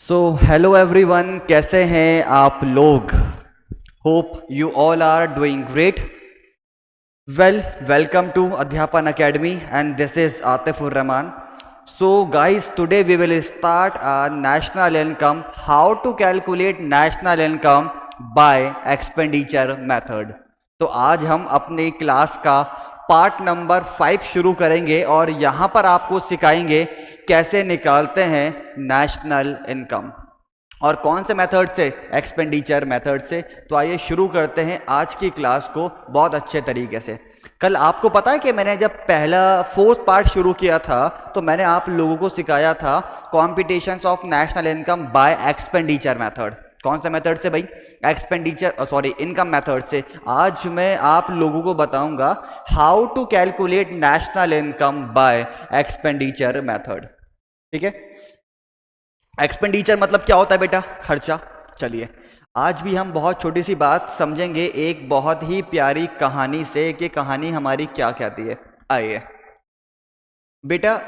So hello everyone, कैसे हैं आप लोग। Hope you all are doing great. Welcome to Adhyapan academy and this is Atifur Rahman. So guys, today we will start our national income, how to calculate national income by expenditure method. तो आज हम अपनी class का part number 5 शुरू करेंगे और यहाँ पर आपको सिखाएंगे कैसे निकालते हैं नेशनल इनकम और कौन से मेथड से, एक्सपेंडिचर मेथड से. तो आइए शुरू करते हैं आज की क्लास को बहुत अच्छे तरीके से. कल आपको पता है कि मैंने जब पहला 4th पार्ट शुरू किया था तो मैंने आप लोगों को सिखाया था competitions of national income by expenditure method. कौन सा मेथड से भाई? इनकम मेथड से. आज मैं आप लोगों को बताऊंगा how to calculate national income by expenditure method. ठीक है, एक्सपेंडिचर मतलब क्या होता है बेटा? खर्चा. चलिए आज भी हम बहुत छोटी सी बात समझेंगे एक बहुत ही प्यारी कहानी से कि कहानी हमारी क्या कहती है. आइए बेटा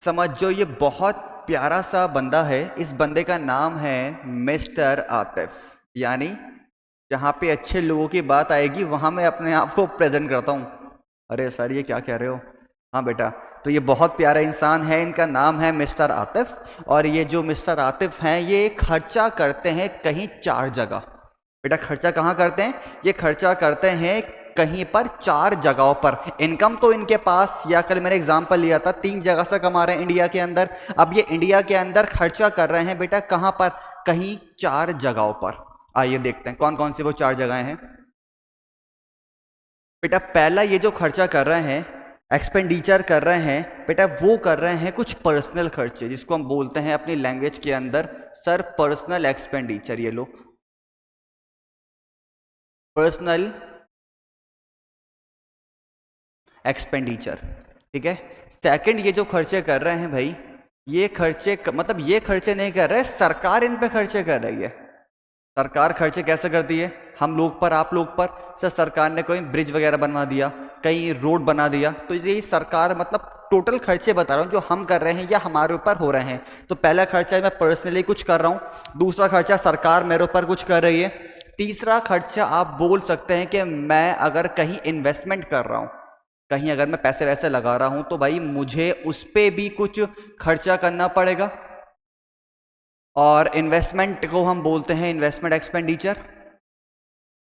समझो, ये बहुत प्यारा सा बंदा है. इस बंदे का नाम है मिस्टर आतिफ. यानी जहाँ पे अच्छे लोगों की बात आएगी वहाँ मैं अपने आप को प्रेजेंट करता हूँ. अरे सर ये क्या कह रहे हो? हाँ बेटा, तो ये बहुत प्यारा इंसान है, इनका नाम है मिस्टर आतिफ. और ये जो मिस्टर आतिफ हैं ये खर्चा करते हैं कहीं 4 जगह. बेटा खर्चा कहाँ करते हैं? ये खर्चा करते हैं कहीं पर 4 जगहों पर. इनकम तो इनके पास, या कल मैंने एग्जांपल लिया था, 3 जगह से कमा रहे हैं इंडिया के अंदर. अब ये इंडिया के अंदर खर्चा कर रहे हैं बेटा कहाँ पर? कहीं 4 जगहों पर. आइए देखते हैं कौन कौन सी वो 4 जगहें हैं. बेटा पहला ये जो खर्चा कर रहे हैं, एक्सपेंडिचर कर रहे हैं बेटा, वो कर रहे हैं कुछ पर्सनल खर्चे जिसको हम बोलते हैं अपनी लैंग्वेज के अंदर सर पर्सनल एक्सपेंडिचर. ये लो पर्सनल एक्सपेंडिचर. ठीक है. सेकंड ये जो खर्चे कर रहे हैं भाई, ये खर्चे मतलब ये खर्चे नहीं कर रहे, सरकार इन पे खर्चे कर रही है. सरकार खर्चे कैसे करती है? हम लोग पर, आप लोग पर. सर सरकार ने कोई ब्रिज वगैरह बनवा दिया, कहीं रोड बना दिया, तो ये सरकार मतलब टोटल खर्चे बता रहा हूँ जो हम कर रहे हैं या हमारे ऊपर हो रहे हैं. तो पहला खर्चा मैं पर्सनली कुछ कर रहा हूँ, दूसरा खर्चा सरकार मेरे ऊपर कुछ कर रही है, तीसरा खर्चा आप बोल सकते हैं कि मैं अगर कहीं इन्वेस्टमेंट कर रहा हूँ, कहीं अगर मैं पैसे वैसे लगा रहा हूँ तो भाई मुझे उस पर भी कुछ खर्चा करना पड़ेगा. और इन्वेस्टमेंट को हम बोलते हैं इन्वेस्टमेंट एक्सपेंडिचर.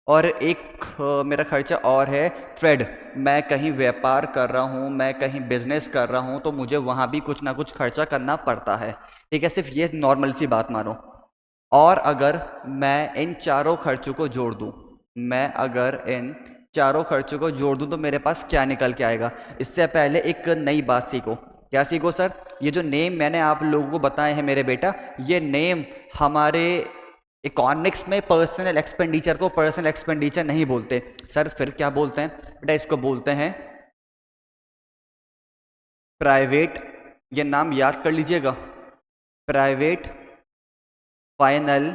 और एक मेरा खर्चा और है ट्रेड. मैं कहीं व्यापार कर रहा हूँ, मैं कहीं बिजनेस कर रहा हूँ, तो मुझे वहाँ भी कुछ ना कुछ खर्चा करना पड़ता है. ठीक है, सिर्फ ये नॉर्मल सी बात मानो. और अगर मैं इन चारों खर्चों को जोड़ दूँ, मैं अगर इन चारों खर्चों को जोड़ दूँ तो मेरे पास क्या निकल के आएगा? इससे पहले एक नई बात सीखो. क्या सीखो सर? ये जो नेम मैंने आप लोगों को बताए हैं मेरे बेटा, ये नेम हमारे इकोनॉमिक्स में पर्सनल एक्सपेंडिचर को पर्सनल एक्सपेंडिचर नहीं बोलते. सर फिर क्या बोलते हैं बेटा? इसको बोलते हैं प्राइवेट. ये नाम याद कर लीजिएगा, प्राइवेट फाइनल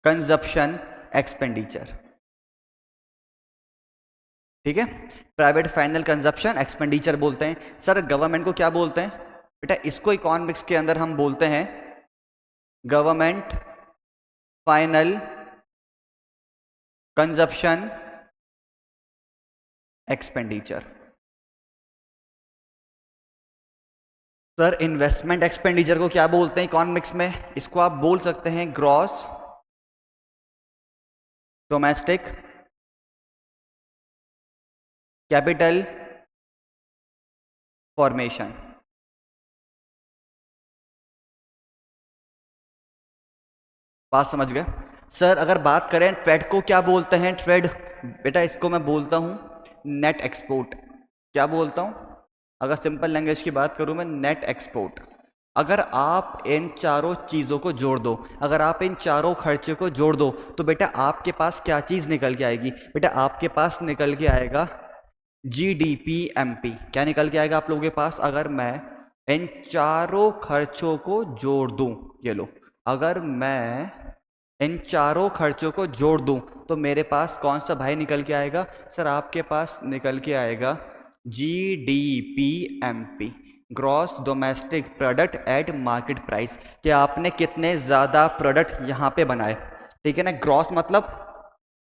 कंजप्शन एक्सपेंडिचर. ठीक है, प्राइवेट फाइनल कंजप्शन एक्सपेंडिचर बोलते हैं. सर गवर्नमेंट को क्या बोलते हैं बेटा? इसको इकोनॉमिक्स के अंदर हम बोलते हैं government final consumption expenditure. Sir investment expenditure को क्या बोलते हैं इकोनॉमिक्स में? इसको आप बोल सकते हैं ग्रॉस डोमेस्टिक कैपिटल फॉर्मेशन. बात समझ गए? सर अगर बात करें ट्रेड को क्या बोलते हैं? ट्रेड बेटा इसको मैं बोलता हूं नेट एक्सपोर्ट. क्या बोलता हूं? अगर सिंपल लैंग्वेज की बात करूं मैं, नेट एक्सपोर्ट. अगर आप इन चारों चीज़ों को जोड़ दो, अगर आप इन चारों खर्चे को जोड़ दो तो बेटा आपके पास क्या चीज़ निकल के आएगी? बेटा आपके पास निकल के आएगा GDP-MP. क्या निकल के आएगा आप लोगों के पास? अगर मैं इन चारों खर्चों को जोड़ दूं, ये लो, अगर मैं इन चारों खर्चों को जोड़ दूं तो मेरे पास कौन सा भाई निकल के आएगा? सर आपके पास निकल के आएगा GDP-MP. Gross domestic product at market price, कि आपने कितने ज़्यादा प्रोडक्ट यहाँ पे बनाए, ठीक है ना। ग्रॉस मतलब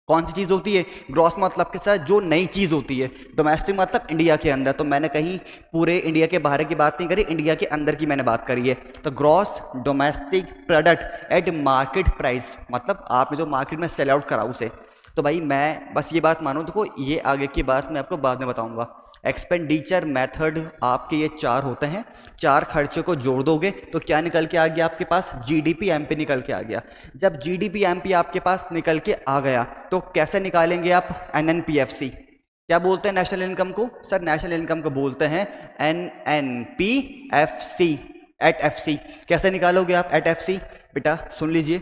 कौन सी चीज़ होती है, ग्रॉस मतलब के साथ जो नई चीज़ होती है, डोमेस्टिक मतलब इंडिया के अंदर, तो मैंने कहीं पूरे इंडिया के बाहर की बात नहीं करी, इंडिया के अंदर की मैंने बात करी है। तो gross domestic product at market price मतलब आपने जो मार्केट में सेल आउट करा उसे। तो भाई मैं बस ये बात मानूँ, देखो ये आगे की बात मैं आपको बाद में बताऊंगा। एक्सपेंडिचर मेथड आपके ये 4 होते हैं, 4 खर्चे को जोड़ दोगे तो क्या निकल के आ गया आपके पास, जीडीपी एमपी निकल के आ गया। जब जीडीपी एमपी आपके पास निकल के आ गया तो कैसे निकालेंगे आप, एनएनपीएफसी। क्या बोलते हैं नेशनल इनकम को, सर नेशनल इनकम को बोलते हैं एनएनपीएफसी, एट एफसी। कैसे निकालोगे आप एट एफसी, बेटा सुन लीजिए,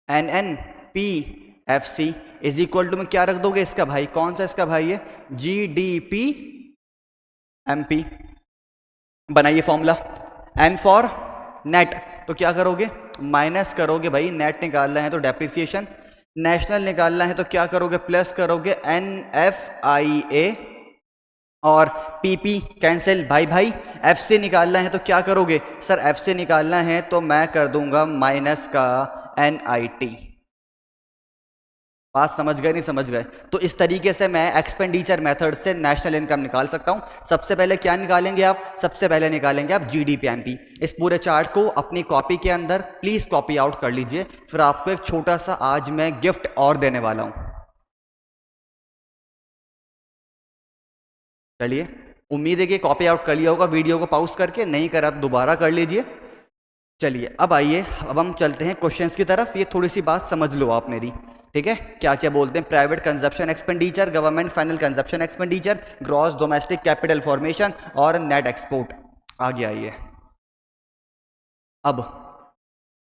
एनएनपीएफसी इज इक्वल टू में क्या रख दोगे इसका भाई, कौन सा इसका भाई है, जीडीपी एमपी। बनाइए फॉर्मूला, एन फॉर नेट, तो क्या करोगे माइनस करोगे भाई, नेट निकालना है तो डेप्रिसिएशन, नेशनल निकालना है तो क्या करोगे प्लस करोगे एनएफआईए, और पीपी कैंसिल भाई भाई, एफ से निकालना है तो क्या करोगे सर, एफ से निकालना है तो मैं कर दूंगा माइनस का एनआईटी। बात समझ गए नहीं समझ गए, तो इस तरीके से मैं एक्सपेंडिचर मेथड से नेशनल इनकम निकाल सकता हूं। सबसे पहले क्या निकालेंगे आप, सबसे पहले निकालेंगे आप जीडीपी एमपी। इस पूरे चार्ट को अपनी कॉपी के अंदर प्लीज कॉपी आउट कर लीजिए, फिर आपको एक छोटा सा आज मैं गिफ्ट और देने वाला हूं। चलिए, उम्मीद है कि कॉपी आउट कर लिया होगा वीडियो को पॉज करके, नहीं करा तो दोबारा कर लीजिए। चलिए अब आइए, अब हम चलते हैं क्वेश्चंस की तरफ। ये थोड़ी सी बात समझ लो आप मेरी, ठीक है। क्या क्या बोलते हैं, private consumption expenditure, government final consumption expenditure, gross domestic capital formation और नेट एक्सपोर्ट। आगे आइए, अब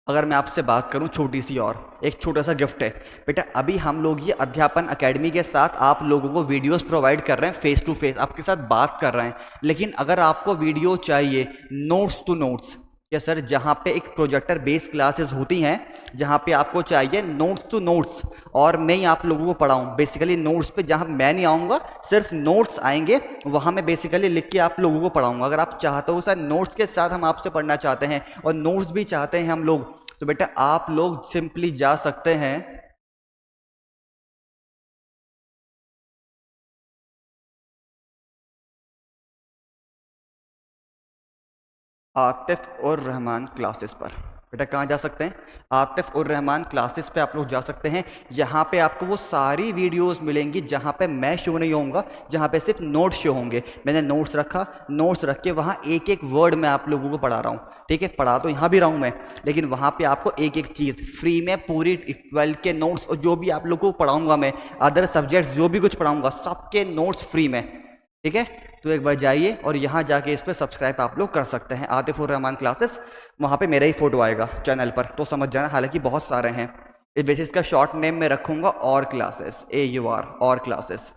अगर मैं आपसे बात करूं छोटी सी और एक छोटा सा गिफ्ट है बेटा, अभी हम लोग ये अध्यापन एकेडमी के साथ आप लोगों को वीडियोस प्रोवाइड कर रहे हैं, फेस टू फेस आपके साथ बात कर रहे हैं। लेकिन अगर आपको वीडियो चाहिए नोट्स टू नोट्स, या सर जहाँ पे एक प्रोजेक्टर बेस्ड क्लासेस होती हैं, जहाँ पे आपको चाहिए नोट्स टू नोट्स और मैं ही आप लोगों को पढ़ाऊँ, बेसिकली नोट्स पे जहाँ मैं नहीं आऊँगा, सिर्फ नोट्स आएंगे, वहाँ मैं बेसिकली लिख के आप लोगों को पढ़ाऊँगा। अगर आप चाहते हो सर नोट्स के साथ हम आपसे पढ़ना चाहते हैं और नोट्स भी चाहते हैं हम लोग, तो बेटा आप लोग सिंपली जा सकते हैं आतिफ उर रहमान क्लासेस पर। बेटा कहाँ जा सकते हैं, आतिफ उर रहमान क्लासेस पे आप लोग जा सकते हैं। यहाँ पे आपको वो सारी वीडियोस मिलेंगी जहाँ पे मैं शो नहीं होऊंगा, जहाँ पे सिर्फ नोट्स शो होंगे। मैंने नोट्स रखा, नोट्स रख के वहाँ एक एक वर्ड मैं आप लोगों को पढ़ा रहा हूँ, ठीक है। पढ़ा तो यहाँ भी रहा हूँ मैं, लेकिन वहाँ पे आपको एक एक चीज़ फ्री में, पूरी 12 के नोट्स और जो भी आप लोगों को पढ़ाऊँगा मैं, अदर सब्जेक्ट्स जो भी कुछ पढ़ाऊँगा सबके नोट्स फ्री में, ठीक है। तो एक बार जाइए और यहाँ जाके इस पर सब्सक्राइब आप लोग कर सकते हैं, आतिफ उर रहमान क्लासेस, वहाँ पे मेरा ही फोटो आएगा चैनल पर, तो समझ जाना। हालांकि बहुत सारे हैं, इस बेसिस का शॉर्ट नेम में रखूंगा और क्लासेस, AUR और क्लासेस,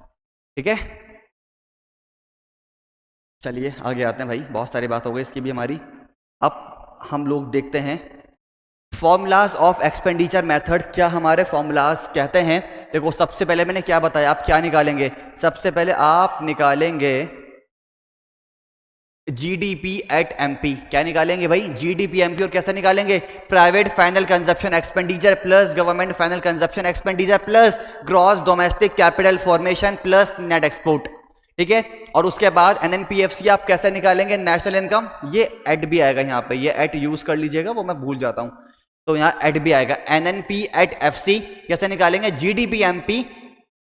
ठीक है। चलिए आगे आते हैं भाई, बहुत सारी बात हो गई इसकी भी हमारी। अब हम लोग देखते हैं फॉर्मूलाज ऑफ एक्सपेंडिचर मेथड, क्या हमारे फॉर्मूलाज कहते हैं। देखो सबसे पहले मैंने क्या बताया, आप क्या निकालेंगे, सबसे पहले आप निकालेंगे जीडीपी एट एमपी। क्या निकालेंगे भाई, जीडीपी एमपी, और कैसे निकालेंगे, private final consumption expenditure plus government final consumption expenditure plus gross domestic capital formation plus net export, ठीक है। और उसके बाद एनएनपीएफसी आप कैसे निकालेंगे, नेशनल इनकम, ये एट भी आएगा यहाँ पे, ये एट यूज कर लीजिएगा, वो मैं भूल जाता हूँ, तो यहाँ एट भी आएगा। एनएनपी एट एफसी कैसे निकालेंगे, GDP MP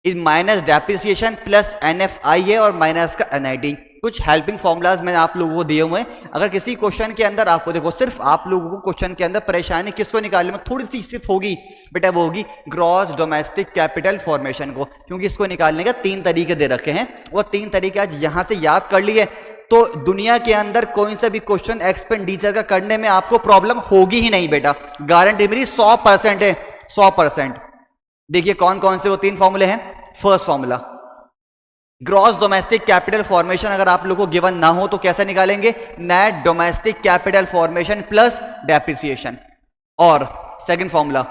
is minus depreciation plus NFIA और माइनस का एनआईटी। कुछ हेल्पिंग फॉर्मूलाज मैंने आप लोगों को दिए हुए हैं। अगर किसी क्वेश्चन के अंदर आपको, देखो सिर्फ आप लोगों को क्वेश्चन के अंदर परेशानी किसको निकालने में थोड़ी सी सिर्फ होगी बेटा, वो होगी ग्रॉस डोमेस्टिक कैपिटल फॉर्मेशन को, क्योंकि इसको निकालने का 3 तरीके दे रखे हैं, वो 3 तरीके आज यहां से याद कर लिए तो दुनिया के अंदर कोई सा भी क्वेश्चन एक्सपेंडिचर का करने में आपको प्रॉब्लम होगी ही नहीं बेटा, गारंटी मेरी 100% है, 100%। देखिए कौन कौन से वो 3 फॉर्मूले हैं। First formula, gross domestic capital formation अगर आप लोगों को गिवन ना हो तो कैसे निकालेंगे, net domestic capital formation plus depreciation. और second formula,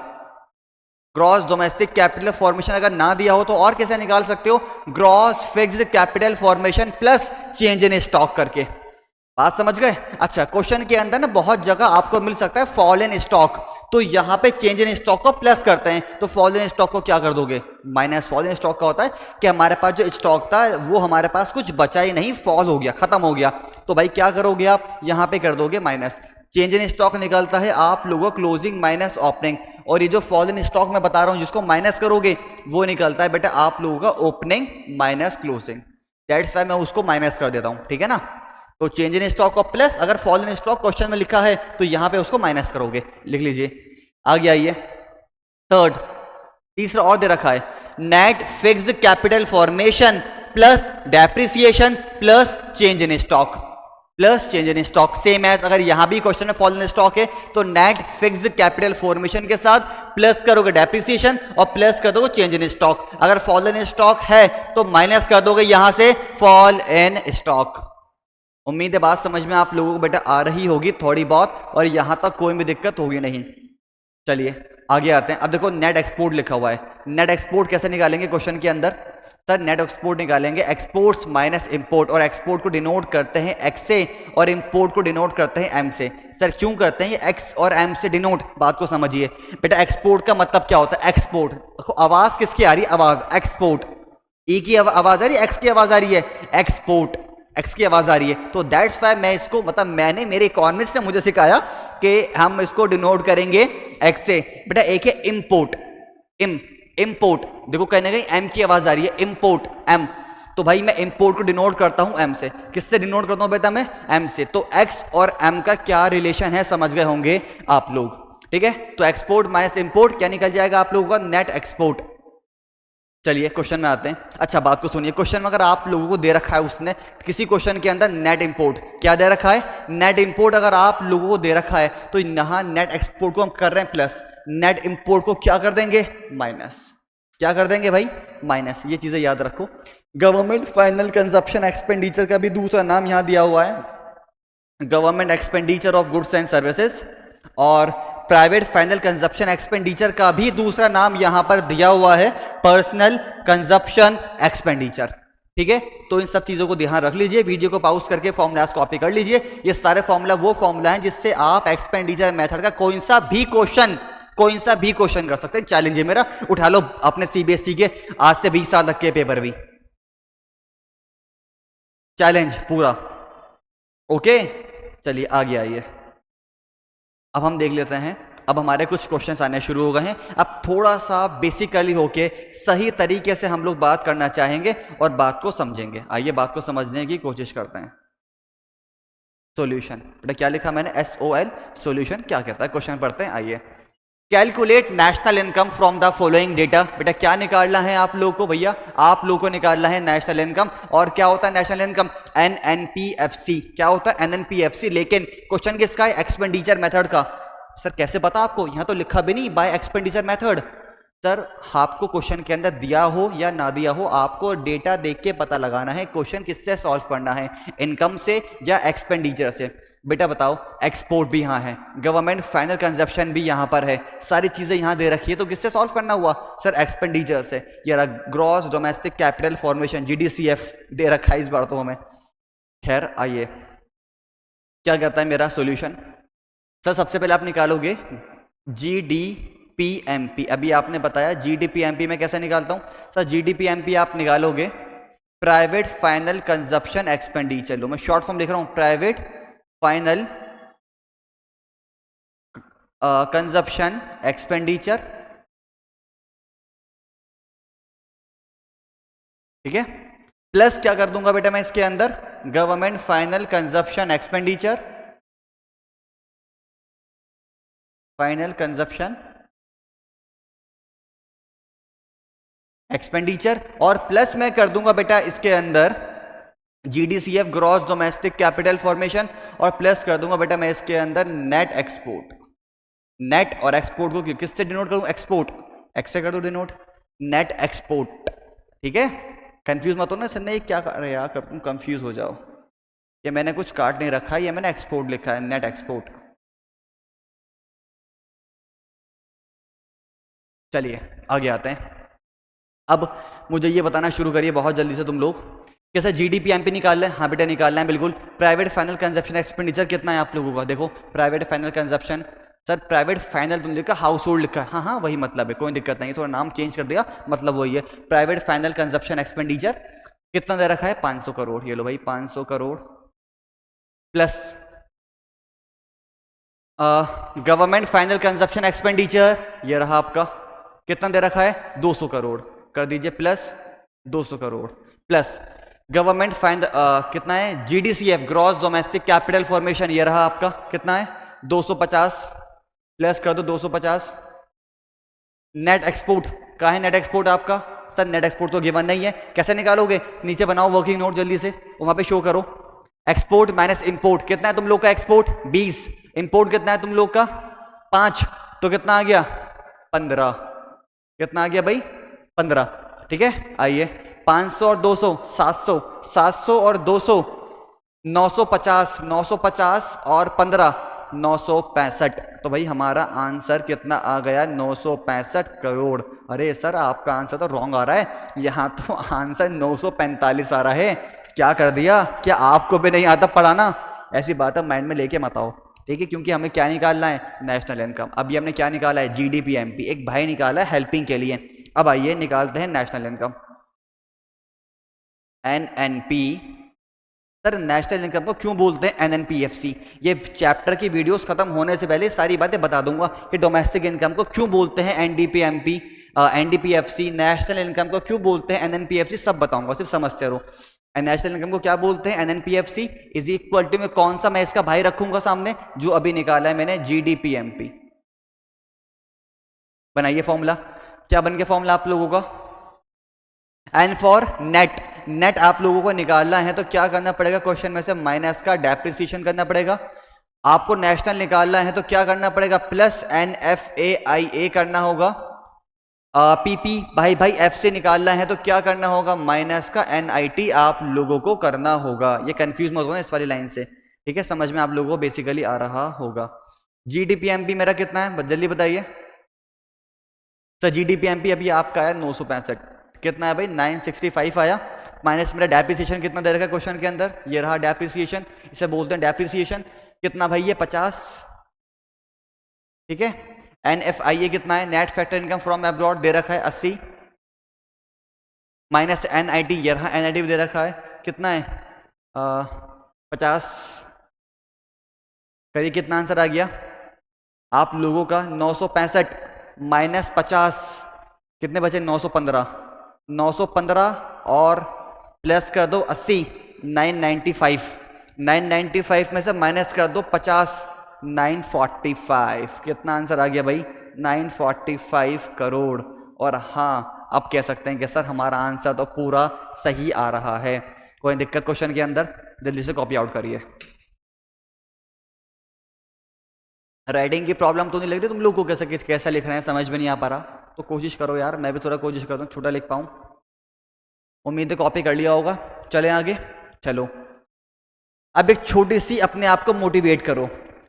gross domestic capital formation अगर ना दिया हो तो और कैसे निकाल सकते हो, gross fixed capital formation plus change in stock करके। बात समझ गए? अच्छा, क्वेश्चन के अंदर ना बहुत जगह आपको मिल सकता है फॉल इन स्टॉक, तो यहां पे चेंज इन स्टॉक को प्लस करते हैं, तो फॉल इन स्टॉक को क्या कर दोगे? माइनस। फॉल इन स्टॉक का होता है कि हमारे पास जो स्टॉक था वो हमारे पास कुछ बचा ही नहीं, फॉल हो गया, खत्म हो गया, तो भाई क्या करोगे आप? यहां पे कर दोगे माइनस। चेंज इन स्टॉक निकलता है आप लोगों क्लोजिंग माइनस ओपनिंग, और ये जो फॉल इन स्टॉक मैं बता रहा हूं जिसको माइनस करोगे वो निकलता है बेटा आप लोगों का opening minus closing. That's why मैं उसको माइनस कर देता हूं, ठीक है ना? तो चेंज इन स्टॉक को प्लस, अगर फॉल इन स्टॉक क्वेश्चन में लिखा है तो यहां पे उसको माइनस करोगे, लिख लीजिए। आगे आइए, थर्ड, तीसरा और दे रखा है, net fixed capital formation plus depreciation plus change in stock, plus change in stock. Same as, अगर यहां भी क्वेश्चन में फॉल इन स्टॉक है तो नेट फिक्स्ड कैपिटल फॉर्मेशन के साथ प्लस करोगे डेप्रिसिएशन और प्लस कर दोगे चेंज इन स्टॉक। अगर फॉल इन स्टॉक है तो माइनस कर दोगे यहां से फॉल इन स्टॉक। उम्मीद है बात समझ में आप लोगों को बेटा आ रही होगी थोड़ी बहुत, और यहां तक कोई भी दिक्कत होगी नहीं। चलिए आगे आते हैं। अब देखो नेट एक्सपोर्ट लिखा हुआ है, नेट एक्सपोर्ट कैसे निकालेंगे क्वेश्चन के अंदर? सर नेट एक्सपोर्ट निकालेंगे एक्सपोर्ट्स माइनस इंपोर्ट, और एक्सपोर्ट को डिनोट करते हैं एक्स से और इंपोर्ट को डिनोट करते हैं एम से। सर क्यों करते हैं ये एक्स और एम से डिनोट? बात को समझिए बेटा, एक्सपोर्ट का मतलब क्या होता है? एक्सपोर्ट, देखो आवाज किसकी आ रही है? आवाज एक्सपोर्ट, ई की आवाज आ रही है, एक्स की आवाज आ रही है, एक्सपोर्ट, एक्स की आवाज आ रही है। तो दैट्स वाई मैं इसको, मतलब मैंने, मेरे इकोनॉमिस्ट ने मुझे सिखाया कि हम इसको डिनोट करेंगे एक्स से। बेटा एक है इंपोर्ट, इंपोर्ट, देखो कहीं ना कहीं एम की आवाज आ रही है, इंपोर्ट एम, तो भाई मैं इंपोर्ट को डिनोट करता हूं एम से। किससे डिनोट करता हूं बेटा मैं? एम से। तो एक्स और एम का क्या रिलेशन है समझ गए होंगे आप लोग, ठीक है? तो एक्सपोर्ट माइनस इंपोर्ट क्या निकल जाएगा आप लोगों का? Net export. चलिए क्वेश्चन में आते हैं। अच्छा बात को सुनिए, क्वेश्चन में अगर आप लोगों को दे रखा है उसने किसी क्वेश्चन के अंदर नेट इंपोर्ट, क्या दे रखा है? नेट इंपोर्ट अगर आप लोगों को दे रखा है तो यहाँ नेट एक्सपोर्ट को हम कर रहे हैं प्लस, नेट इंपोर्ट को क्या कर देंगे? माइनस। क्या कर देंगे भाई? माइनस। ये चीजें याद रखो। गवर्नमेंट फाइनल कंजप्शन एक्सपेंडिचर का भी दूसरा नाम यहां दिया हुआ है, government expenditure of goods and services, और प्राइवेट फाइनल कंजप्शन एक्सपेंडिचर का भी दूसरा नाम यहां पर दिया हुआ है पर्सनल कंजप्शन एक्सपेंडिचर, ठीक है? तो इन सब चीजों को ध्यान रख लीजिए, वीडियो को पॉज करके फॉर्मूलाज कॉपी कर लीजिए। ये सारे फॉर्मूला वो फॉर्मूला हैं जिससे आप एक्सपेंडिचर मेथड का कोई सा भी क्वेश्चन कर सकते हैं। चैलेंज है मेरा, उठा लो अपने सीबीएसई के आज से 20 साल तक के पेपर भी, चैलेंज पूरा। ओके चलिए आगे आइए, अब हम देख लेते हैं। अब हमारे कुछ क्वेश्चंस आने शुरू हो गए हैं। अब थोड़ा सा बेसिकली होके सही तरीके से हम लोग बात करना चाहेंगे और बात को समझेंगे। आइए बात को समझने की कोशिश करते हैं। सॉल्यूशन, बेटा क्या लिखा मैंने? SOL, सॉल्यूशन क्या कहता है? क्वेश्चन पढ़ते हैं, आइए। Calculate national income from the following data. बेटा क्या निकालना है आप लोग को? भैया आप लोग को निकालना है नेशनल इनकम। और क्या होता है नेशनल इनकम? NNPFC। क्या होता है? NNPFC। लेकिन क्वेश्चन किसका है? एक्सपेंडिचर मेथड का। सर कैसे पता आपको? यहां तो लिखा भी नहीं बाय एक्सपेंडिचर मेथड। सर आपको क्वेश्चन के अंदर दिया हो या ना दिया हो, आपको डेटा देख के पता लगाना है क्वेश्चन किससे सॉल्व करना है, इनकम से या एक्सपेंडिचर से। बेटा बताओ, एक्सपोर्ट भी यहाँ है, गवर्नमेंट फाइनल कंजप्शन भी यहाँ पर है, सारी चीजें यहाँ दे रखी है, तो किससे सॉल्व करना हुआ? सर एक्सपेंडिचर से। यार gross domestic capital formation GDCF दे रखा है इस बार तो हमें। खैर आइए, क्या कहता है मेरा सोल्यूशन? सर सबसे पहले आप निकालोगे GDPMP। अभी आपने बताया GDPMP में कैसे निकालता हूं? सर GDPMP आप निकालोगे प्राइवेट फाइनल कंजप्शन एक्सपेंडिचर। लो मैं शॉर्ट फॉर्म लिख रहा हूं, प्राइवेट फाइनल कंजप्शन एक्सपेंडिचर, ठीक है? प्लस क्या कर दूंगा बेटा मैं इसके अंदर? Government final consumption expenditure, final consumption expenditure, और प्लस मैं कर दूंगा बेटा इसके अंदर GDCF gross domestic capital formation, और प्लस कर दूंगा बेटा मैं इसके अंदर नेट एक्सपोर्ट। नेट और एक्सपोर्ट को किससे डिनोट करूं? एक्सपोर्ट, एक्स से कर दो डिनोट, नेट एक्सपोर्ट, ठीक है? कंफ्यूज मत हो ना, सर नहीं क्या कर रहे यार, तुम कंफ्यूज हो जाओ। ये मैंने कुछ काट नहीं रखा है, ये मैंने एक्सपोर्ट लिखा है, नेट एक्सपोर्ट। चलिए आगे आते हैं। अब मुझे ये बताना शुरू करिए बहुत जल्दी से तुम लोग कैसा जीडीपी एमपी निकालना है? हाँ बेटा निकालना है बिल्कुल। प्राइवेट फाइनल कंजप्शन एक्सपेंडिचर कितना है आप लोगों का? देखो private final consumption, sir private final तुम लिखा, हाउस होल्ड लिखा है, हाँ हाँ वही मतलब है, कोई दिक्कत नहीं, थोड़ा नाम चेंज कर दिया, मतलब वही है। प्राइवेट फाइनल कंजप्शन एक्सपेंडिचर कितना दे रखा है? 500 करोड़। ये लो भाई 500 crore plus government final consumption expenditure, ये रहा आपका, कितना दे रखा है? 200 करोड़, कर दीजिए plus 200 crore plus government final कितना है? जीडीसीएफ ग्रॉस डोमेस्टिक कैपिटल फॉर्मेशन, ये रहा आपका, कितना है? 250 प्लस कर दो 250। नेट एक्सपोर्ट कहाँ है? नेट एक्सपोर्ट आपका, सर नेट एक्सपोर्ट तो गिवन नहीं है, कैसे निकालोगे? नीचे बनाओ वर्किंग नोट जल्दी से, वहां पे शो करो। एक्सपोर्ट माइनस इंपोर्ट, कितना है तुम लोग का एक्सपोर्ट? 20, इंपोर्ट कितना है तुम लोग का? 5, तो कितना आ गया? 15, कितना आ गया भाई? 15, ठीक है। आइए 500 और 200 700, 700 और 200 950, 950 और 15 965, तो भाई हमारा आंसर कितना आ गया? 965 करोड़। अरे सर आपका आंसर तो रॉन्ग आ रहा है, यहाँ तो आंसर 945 आ रहा है। क्या कर दिया? क्या आपको भी नहीं आता पढ़ाना? ऐसी बात है माइंड में लेके मत आओ, ठीक है, क्योंकि हमें क्या निकालना है? National income. अभी हमने क्या निकाला है? जीडीपी एमपी, एक भाई निकाला है हेल्पिंग के लिए। अब आइए निकालते हैं national income, NNP. Sir national income को क्यों बोलते हैं एनएनपीएफसी? ये चैप्टर की वीडियोस खत्म होने से पहले सारी बातें बता दूंगा कि डोमेस्टिक इनकम को क्यों बोलते हैं एनडीपीएमपी, एनडीपीएफसी, नेशनल इनकम को क्यों बोलते हैं एनएनपीएफसी, सब बताऊंगा, सिर्फ समझते रहो। नेशनल इनकम को क्या बोलते हैं? एनएनपीएफसी इज इक्वल टू में कौन सा मैं इसका भाई रखूंगा सामने? जो अभी निकाला है मैंने, जीडीपीएमपी। बनाइए फॉर्मूला, क्या बन गया फॉर्मूला आप लोगों का? एन फॉर नेट, नेट आप लोगों को निकालना है तो क्या करना पड़ेगा? क्वेश्चन में से माइनस का डेप्रिसिएशन करना पड़ेगा। आपको नेशनल निकालना है तो क्या करना पड़ेगा? प्लस NFAIA करना होगा। पीपी भाई एफ से निकालना है तो क्या करना होगा? माइनस का NIT आप लोगों को करना होगा। ये कंफ्यूज मत होना इस वाली लाइन से, ठीक है, समझ में आप लोगों को बेसिकली आ रहा होगा। जीडीपीएमपी मेरा कितना है जल्दी बताइए सर? जीडीपीएमपी अभी आपका है 965, कितना है भाई? 965 आया, माइनस मेरा डेप्रिसिएशन कितना दे रखा है क्वेश्चन के अंदर? ये रहा डेप्रिसिएशन, इसे बोलते हैं डेप्रिसिएशन। कितना भाई? ये 50, ठीक है। NFIA कितना है? Net factor income from abroad दे रखा है 80, माइनस NIT, ये रहा NIT भी दे रखा है, कितना है? 50। करिए कितना आंसर आ गया आप लोगों का? 965 माइनस 50, कितने बचे? 915, 915 और प्लस कर दो 80, 995, 995 में से माइनस कर दो 50, 945। कितना आंसर आ गया भाई? 945 करोड़। और हाँ अब कह सकते हैं कि सर हमारा आंसर तो पूरा सही आ रहा है। कोई दिक्कत क्वेश्चन के अंदर? जल्दी से कॉपी आउट करिए। राइटिंग की प्रॉब्लम तो नहीं लग रही तुम लोग को? कैसा लिख रहे हैं समझ में नहीं आ पा रहा तो कोशिश करो यार, मैं भी थोड़ा कोशिश करता हूँ छोटा लिख पाऊँ। उम्मीद है कॉपी कर लिया होगा। चले आगे, चलो अब एक छोटी सी अपने आप को मोटिवेट करो।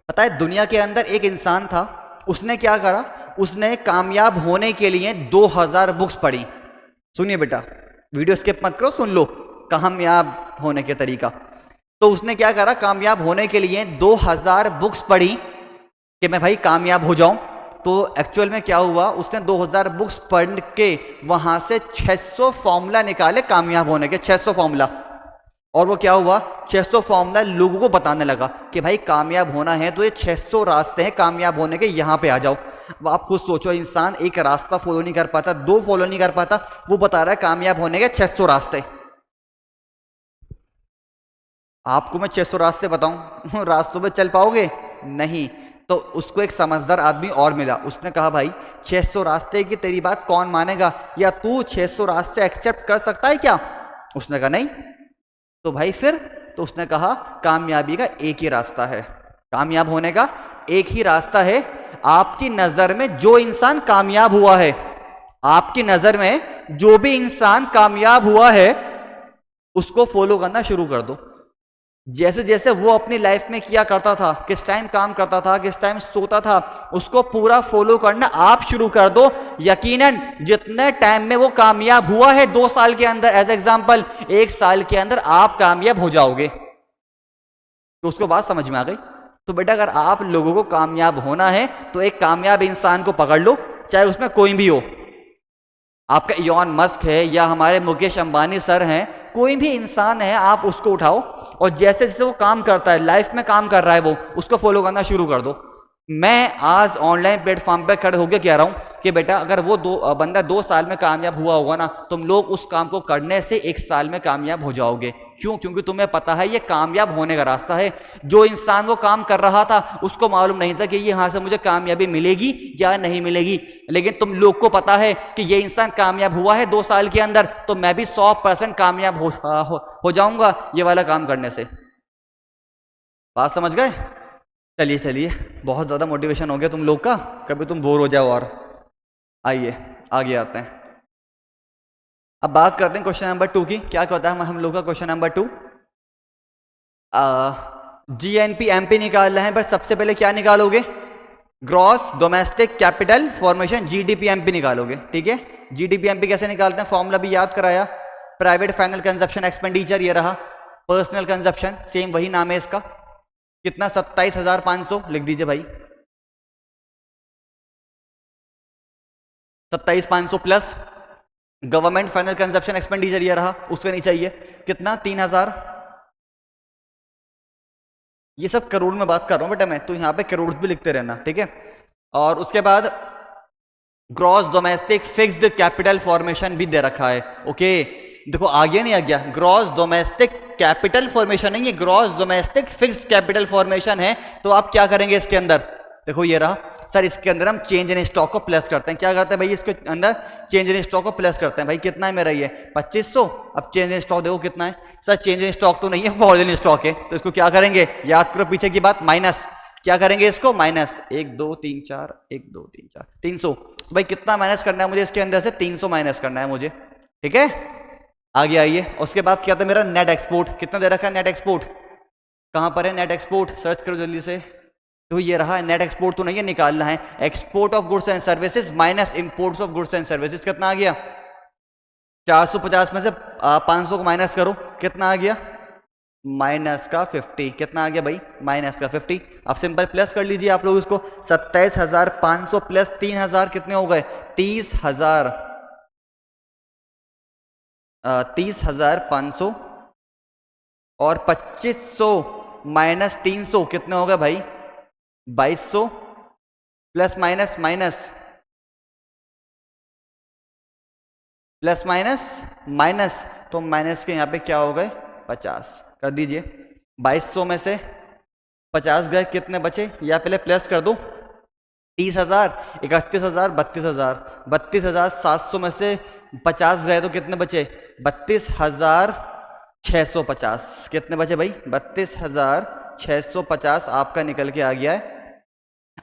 पता है दुनिया के अंदर एक इंसान था, उसने क्या करा? उसने कामयाब होने के लिए 2000 बुक्स पढ़ी। सुनिए बेटा, वीडियो स्किप मत करो, सुन लो कामयाब होने के तरीका। तो उसने क्या करा? कामयाब होने के लिए 2000 बुक्स पढ़ी कि मैं भाई कामयाब हो जाऊं। तो एक्चुअल में क्या हुआ? उसने 2000 बुक्स पढ़ के वहां से 600 फॉर्मूला निकाले कामयाब होने के, 600 फॉर्मूला। और वो क्या हुआ? 600 फॉर्मूला लोगों को बताने लगा कि भाई कामयाब होना है तो ये 600 रास्ते हैं कामयाब होने के, यहां पे आ जाओ। अब आप खुद सोचो, इंसान एक रास्ता फॉलो नहीं कर पाता, 2 फॉलो नहीं कर पाता, वो बता रहा है कामयाब होने के 600 रास्ते। आपको मैं 600 रास्ते बताऊं, रास्तों पे चल पाओगे? नहीं। तो उसको एक समझदार आदमी और मिला, उसने कहा भाई 600 रास्ते की तेरी बात कौन मानेगा, या तू 600 रास्ते एक्सेप्ट कर सकता है क्या? उसने कहा नहीं। तो भाई फिर? तो उसने कहा कामयाबी का एक ही रास्ता है, कामयाब होने का एक ही रास्ता है। आपकी नजर में जो इंसान कामयाब हुआ है, आपकी नजर में जो भी इंसान कामयाब हुआ है, उसको फॉलो करना शुरू कर दो। जैसे जैसे वो अपनी लाइफ में किया करता था, किस टाइम काम करता था, किस टाइम सोता था, उसको पूरा फॉलो करना आप शुरू कर दो। यकीनन जितने टाइम में वो कामयाब हुआ है 2 साल के अंदर, एज एग्जांपल 1 साल के अंदर आप कामयाब हो जाओगे। तो उसको बात समझ में आ गई। तो बेटा अगर आप लोगों को कामयाब होना है तो एक कामयाब इंसान को पकड़ लो, चाहे उसमें कोई भी हो, आपका इलॉन मस्क है या हमारे मुकेश अंबानी सर हैं, कोई भी इंसान है, आप उसको उठाओ और जैसे जैसे वो काम करता है, लाइफ में काम कर रहा है, वो उसको फॉलो करना शुरू कर दो। मैं आज ऑनलाइन प्लेटफॉर्म पे खड़े होकर कह रहा हूं कि बेटा अगर वो बंदा 2 साल में कामयाब हुआ होगा ना, तुम लोग उस काम को करने से 1 साल में कामयाब हो जाओगे। क्यों? क्योंकि तुम्हें पता है ये कामयाब होने का रास्ता है। जो इंसान वो काम कर रहा था उसको मालूम नहीं था कि ये यहाँ से मुझे कामयाबी मिलेगी या नहीं मिलेगी, लेकिन तुम लोग को पता है कि ये इंसान कामयाब हुआ है 2 साल के अंदर, तो मैं भी 100% कामयाब हो जाऊंगा ये वाला काम करने से। बात समझ गए? चलिए चलिए, बहुत ज़्यादा मोटिवेशन हो गया तुम लोग का, कभी तुम बोर हो जाओ। और आइए आगे आते हैं। अब बात करते हैं क्वेश्चन नंबर 2 की। क्या कहता है हम लोग का क्वेश्चन नंबर 2? जीएनपी एमपी निकालना है, बट सबसे पहले क्या निकालोगे? Gross domestic capital formation, GDP MP निकालोगे। ठीक है, जीडीपी एमपी कैसे निकालते हैं? फॉर्मूला भी याद कराया। प्राइवेट फाइनल कंजप्शन एक्सपेंडिचर ये रहा, पर्सनल कंजप्शन सेम वही नाम है इसका। कितना? 27,500 लिख दीजिए भाई। 27,500 plus government final consumption expenditure ये रहा, उसका नहीं चाहिए। कितना? 3,000। ये सब करोड़ में बात कर रहा हूं बेटा मैं, तो यहां पे करोड़ भी लिखते रहना, ठीक है। और उसके बाद gross domestic fixed capital formation भी दे रखा है। ओके, देखो आ गया नहीं आ गया? ग्रॉस डोमेस्टिक कैपिटल फॉर्मेशन नहीं, ये gross domestic fixed capital formation है। तो आप क्या करेंगे इसके अंदर? देखो ये रहा सर, इसके अंदर हम चेंज इन स्टॉक को प्लस करते हैं। क्या करते हैं भाई? इसके अंदर चेंज इन स्टॉक को प्लस करते हैं। भाई कितना है मेरा? ये 2500। अब चेंज इन स्टॉक देखो कितना है सर? चेंज इन स्टॉक तो नहीं है, फॉरन स्टॉक है। तो इसको क्या करेंगे? याद करो पीछे की बात, माइनस। क्या करेंगे इसको? माइनस 1 2 3 4, 1 2 3 4, 300। भाई कितना माइनस करना है मुझे इसके अंदर से? 300 माइनस करना है मुझे, ठीक है। आगे आइए, उसके बाद क्या था मेरा? Net export. कितना दे रखा है नेट एक्सपोर्ट? कहां पर है नेट एक्सपोर्ट? सर्च करो जल्दी से। तो ये रहा, नेट एक्सपोर्ट तो नहीं है, निकालना है export of goods and services minus imports of goods and services. कितना आ गया? 450 में से 500 को माइनस करो, कितना आ गया? माइनस का 50। कितना आ गया भाई? माइनस का 50। अब सिंपल प्लस कर लीजिए आप लोग इसको। 27,500 प्लस 3,000 कितने हो गए? 30,000। 30,500 और 2500 माइनस 300 कितने हो गए भाई? 2200 plus minus minus plus minus minus, तो माइनस के यहां पे क्या हो गए? 50 कर दीजिए। 2200 में से 50 गए, कितने बचे? या पहले प्लस कर दो। 30,000, 31,000, 32,000। 32,700 में से 50 गए तो कितने बचे? 32,650। कितने बचे भाई? 32,650 आपका निकल के आ गया है।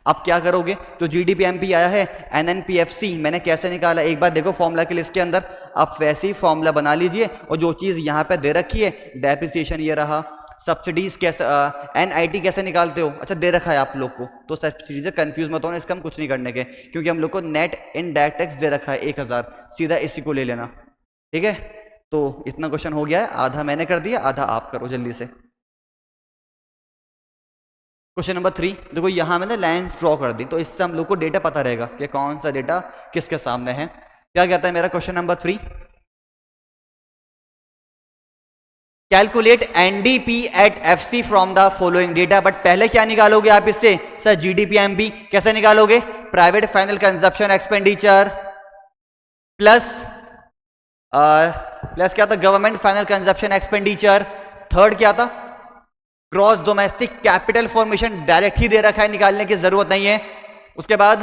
अब क्या करोगे? तो जीडीपी एमपी आया है, एनएनपीएफसी मैंने कैसे निकाला एक बार देखो फॉर्मूला के लिस्ट के अंदर। आप वैसे ही फॉर्मूला बना लीजिए, और जो चीज यहां पे दे रखी है डेप्रिसिएशन ये रहा, सब्सिडीज कैसे, एनआईटी कैसे निकालते हो? अच्छा दे रखा है आप लोग को, तो सब्सिडीज कंफ्यूज मत होना, इसका हम कुछ नहीं करने के, क्योंकि हम लोग को नेट इनडायरेक्ट टैक्स दे रखा है 1,000, सीधा इसी को ले लेना, ठीक है। तो इतना क्वेश्चन हो गया है, आधा मैंने कर दिया, आधा आप करो जल्दी से। क्वेश्चन नंबर 3 देखो, यहां मैंने लाइंस ड्रॉ कर दी, तो इससे हम लोग को डेटा पता रहेगा कि कौन सा डेटा किसके सामने है। क्या कहता है मेरा question number 3? Calculate NDP at FC from the following data. But पहले क्या निकालोगे आप इससे? Sir GDP MP. कैसे निकालोगे? Private final consumption expenditure plus plus क्या था? Government final consumption expenditure. Third क्या था? Gross domestic capital formation, direct ही दे रखा है, निकालने की जरूरत नहीं है। उसके बाद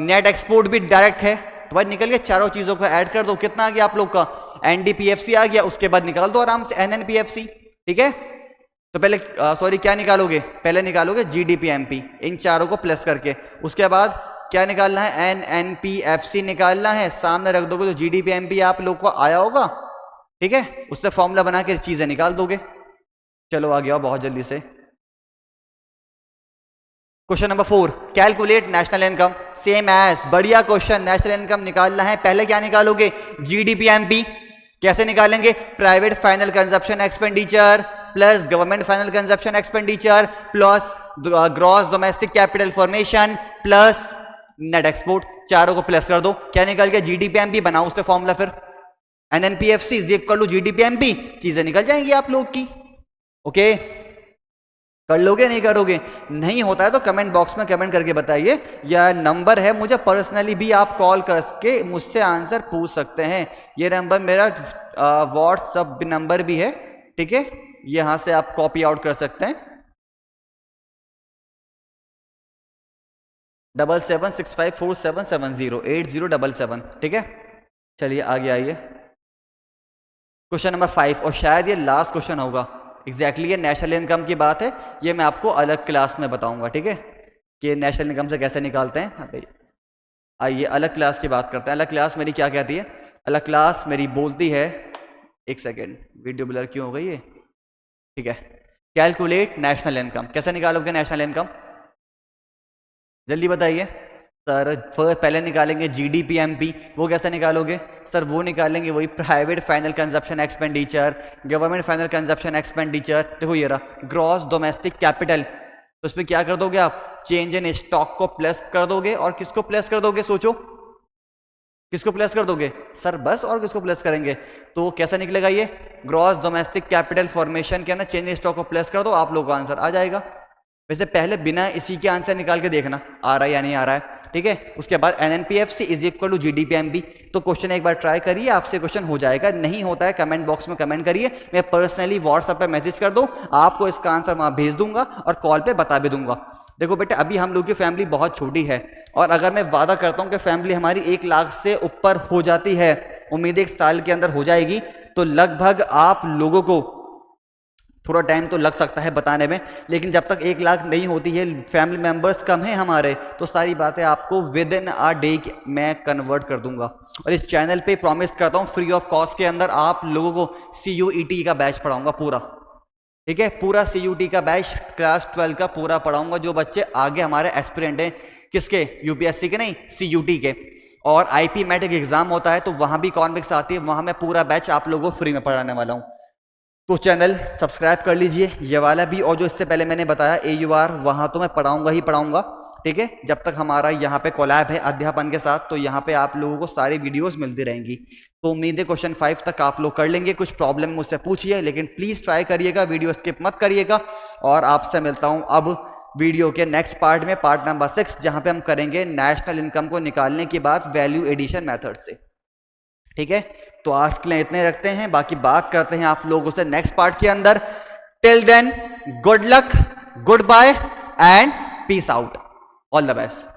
नेट एक्सपोर्ट भी डायरेक्ट है, तो भाई निकल गया, चारों चीजों को ऐड कर दो, कितना आ गया आप लोग का? एनडीपीएफसी आ गया, उसके बाद निकाल दो आराम से एनएनपीएफसी, ठीक है। तो पहले सॉरी क्या निकालोगे? पहले निकालोगे जीडीपीएमपी, इन चारों को प्लस करके। उसके बाद क्या निकालना है? एनएनपीएफसी निकालना है, सामने रख दोगे तो जीडीपीएमपी आप लोग को आया होगा, ठीक है, उससे फॉर्मूला बना के चीजें निकाल दोगे। चलो आ गया बहुत जल्दी से। Question number 4, calculate national income. Same as, बढ़िया क्वेश्चन। नेशनल इनकम निकालना है, पहले क्या निकालोगे? जीडीपीएमपी। कैसे निकालेंगे? Private final consumption expenditure plus government final consumption expenditure plus gross domestic capital formation plus net export, चारों को प्लस कर दो। क्या निकल गया? जीडीपीएमपी। बनाओ उससे फॉर्मूला फिर, एनएनपीएफसी इज इक्वल टू जीडीपीएमपी। चीजें निकल जाएंगी आप लोग की। ओके, कर लोगे नहीं करोगे? नहीं होता है तो कमेंट बॉक्स में कमेंट करके बताइए, या नंबर है, मुझे पर्सनली भी आप कॉल करके मुझसे आंसर पूछ सकते हैं। ये नंबर मेरा व्हाट्सएप नंबर भी है, ठीक है, यहां से आप कॉपी आउट कर सकते हैं। 776547708077, ठीक है। चलिए आगे आइए। क्वेश्चन नंबर 5, और शायद ये लास्ट क्वेश्चन होगा। एग्जैक्टली ये नेशनल इनकम की बात है, ये मैं आपको अलग क्लास में बताऊंगा, ठीक है, कि नेशनल इनकम से कैसे निकालते हैं। आइए अलग क्लास की बात करते हैं। अलग क्लास मेरी क्या कहती है? अलग क्लास मेरी बोलती है, एक सेकेंड, वीडियो ब्लर क्यों हो गई है? ठीक है, कैलकुलेट नेशनल इनकम। कैसे निकालोगे नेशनल इनकम? जल्दी बताइए सर। पहले निकालेंगे जीडीपीएमपी। वो कैसे निकालोगे? सर वो निकालेंगे वही private final consumption expenditure, government final consumption expenditure. देखो ये रहा ग्रॉस डोमेस्टिक कैपिटल, तो उसमें क्या कर दोगे आप? चेंज इन स्टॉक को प्लस कर दोगे। और किसको प्लस कर दोगे? सोचो किसको प्लस कर दोगे? सर बस, और किसको प्लस करेंगे? तो कैसा निकलेगा ये? ग्रॉस डोमेस्टिक कैपिटल फॉर्मेशन के अंदर चेंज इन स्टॉक को प्लस कर दो, आप लोगों का आंसर आ जाएगा। वैसे पहले बिना इसी के आंसर निकाल के देखना आ रहा है या नहीं आ रहा है, ठीक है। उसके बाद एनएनपीएफसी इज इक्वल टू जीडीपीएमपी। तो क्वेश्चन एक बार ट्राई करिए, आपसे क्वेश्चन हो जाएगा। नहीं होता है कमेंट बॉक्स में कमेंट करिए, मैं पर्सनली व्हाट्सएप पे मैसेज कर दूं, आपको इसका आंसर वहां भेज दूंगा और कॉल पे बता भी दूंगा। देखो बेटे, अभी हम लोग की फैमिली बहुत छोटी है, और अगर मैं वादा करता हूं कि फैमिली हमारी 1 लाख से ऊपर हो जाती है, उम्मीद 1 साल के अंदर हो जाएगी, तो लगभग आप लोगों को थोड़ा टाइम तो लग सकता है बताने में, लेकिन जब तक 1 लाख नहीं होती है, फैमिली मेंबर्स कम हैं हमारे, तो सारी बातें आपको विद इन अ डे मैं कन्वर्ट कर दूंगा। और इस चैनल पे प्रॉमिस करता हूँ फ्री ऑफ कॉस्ट के अंदर आप लोगों को CUET का बैच पढ़ाऊंगा पूरा, ठीक है। पूरा CUET का बैच क्लास 12 का पूरा पढ़ाऊंगा। जो बच्चे आगे हमारे एस्पिरेंट हैं, किसके? UPSC के नहीं, CUET के। और IP मैट्रिक एग्जाम होता है तो वहां भी कॉन्विक्स आती है, वहां मैं पूरा बैच आप लोगों को फ्री में पढ़ाने वाला हूँ। तो चैनल सब्सक्राइब कर लीजिए, ये वाला भी, और जो इससे पहले मैंने बताया AUR, वहां तो मैं पढ़ाऊंगा ही पढ़ाऊंगा, ठीक है। जब तक हमारा यहाँ पे कोलैब है अध्यापन के साथ, तो यहाँ पे आप लोगों को सारी वीडियोस मिलती रहेंगी। तो उम्मीद है क्वेश्चन 5 तक आप लोग कर लेंगे। कुछ प्रॉब्लम मुझसे पूछिए, लेकिन प्लीज ट्राई करिएगा, वीडियो स्किप मत करिएगा। और आपसे मिलता हूँ अब वीडियो के नेक्स्ट पार्ट में, पार्ट नंबर 6, जहां पे हम करेंगे नेशनल इनकम को निकालने के बाद वैल्यू एडिशन मेथड से, ठीक है। तो आज के लिए इतने रखते हैं, बाकी बात करते हैं आप लोगों से नेक्स्ट पार्ट के अंदर। Till then, good luck, goodbye and peace out, all the best.